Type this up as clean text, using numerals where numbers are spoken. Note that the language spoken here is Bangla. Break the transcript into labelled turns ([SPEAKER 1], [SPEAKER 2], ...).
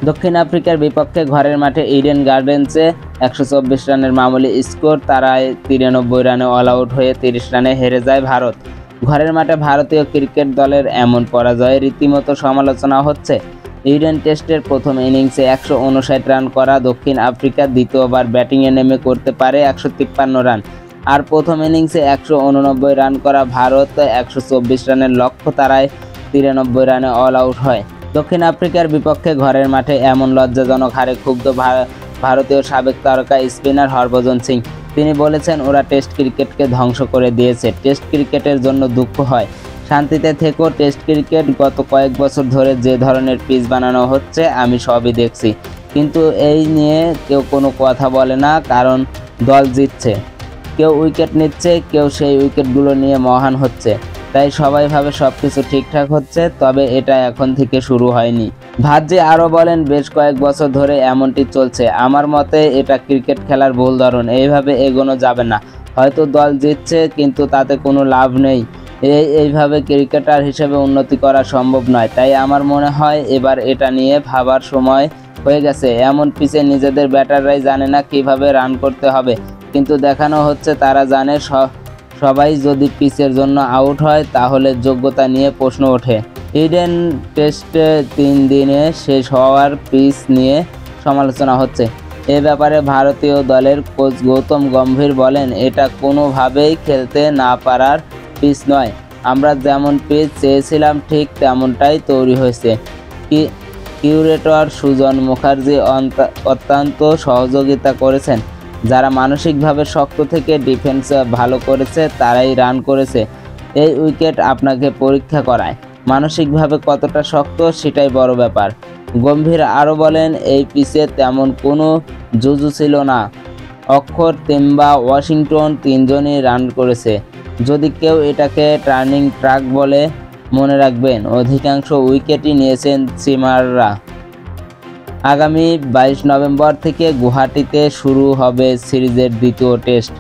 [SPEAKER 1] দক্ষিণ আফ্রিকার বিপক্ষে ঘরের মাঠে ইডেন গার্ডেন্সে 124 রানের মামুলি স্কোর তারায় 93 রানে অল আউট হয়ে 30 রানে হেরে যায় ভারত। ঘরের মাঠে ভারতীয় ক্রিকেট দলের এমন পরাজয়ে রীতিমতো সমালোচনা হচ্ছে। ইডেন টেস্টের প্রথম ইনিংসে 159 রান করা দক্ষিণ আফ্রিকা দ্বিতীয়বার ব্যাটিংয়ে নেমে করতে পারে 153 রান, আর প্রথম ইনিংসে 189 রান করা ভারত 124 রানের লক্ষ্য তারায় 93 রানে অল আউট হয়। দক্ষিণ আফ্রিকার বিপক্ষে ঘরের মাঠে এমন লজ্জাজনক হারে ক্ষুব্ধ ভারতীয় সাবেক তারকা স্পিনার হরভজন সিং। তিনি বলেছেন, ওরা টেস্ট ক্রিকেটকে ধ্বংস করে দিয়েছে। টেস্ট ক্রিকেটের জন্য দুঃখ হয়, শান্তিতে থেকো। টেস্ট ক্রিকেট গত কয়েক বছর ধরে যে ধরনের পিচ বানানো হচ্ছে আমি সবই দেখছি, কিন্তু এই নিয়ে কেউ কোনো কথা বলে না, কারণ দল জিতছে, কেউ উইকেট নিচ্ছে, কেউ সেই উইকেটগুলো নিয়ে মহান হচ্ছে, তাই সবাই ভাবে সবকিছু ঠিকঠাক হচ্ছে। তবে এটা এখন থেকে শুরু হয়নি। ভাজ্জি আরও বলেন, বেশ কয়েক বছর ধরে এমনটি চলছে। আমার মতে এটা ক্রিকেট খেলার ভুল ধরন, এইভাবে এগোনো যাবে না। হয়তো দল জিতছে, কিন্তু তাতে কোনো লাভ নেই। এইভাবে ক্রিকেটার হিসেবে উন্নতি করা সম্ভব নয়। তাই আমার মনে হয় এবার এটা নিয়ে ভাবার সময় হয়ে গেছে। এমন পিচে নিজেদের ব্যাটাররাই জানে না কিভাবে রান করতে হবে, কিন্তু দেখানো হচ্ছে তারা জানে। সবাই যদি পিচের জন্য আউট হয় তাহলে যোগ্যতা নিয়ে প্রশ্ন ওঠে। ইডেন টেস্টে 3 দিনে শেষ হওয়ার পিচ নিয়ে সমালোচনা হচ্ছে। এ ব্যাপারে ভারতীয় দলের কোচ গৌতম গম্ভীর বলেন, এটা কোনোভাবেই খেলতে না পারার পিচ নয়। আমরা যেমন পিচ চেয়েছিলাম ঠিক তেমনটাই তৈরি হয়েছে। কিউরেটর সুজন মুখার্জি অত্যন্ত সহযোগিতা করেছেন। যারা মানসিকভাবে শক্ত থেকে ডিফেন্স ভালো করেছে তারাই রান করেছে। এই উইকেট আপনাকে পরীক্ষা করায় মানসিকভাবে কতটা শক্ত, সেটাই বড় ব্যাপার। গম্ভীর আরও বলেন, এই পিচে তেমন কোনো জুজু ছিল না। অক্ষর, তেম্বা, ওয়াশিংটন তিনজনই রান করেছে। যদি কেউ এটাকে টার্নিং ট্র্যাক বলে, মনে রাখবেন অধিকাংশ উইকেটই নিয়েছেন সিমাররা। আগামী 22 নভেম্বর থেকে গুয়াহাটিতে শুরু হবে সিরিজের দ্বিতীয় টেস্ট।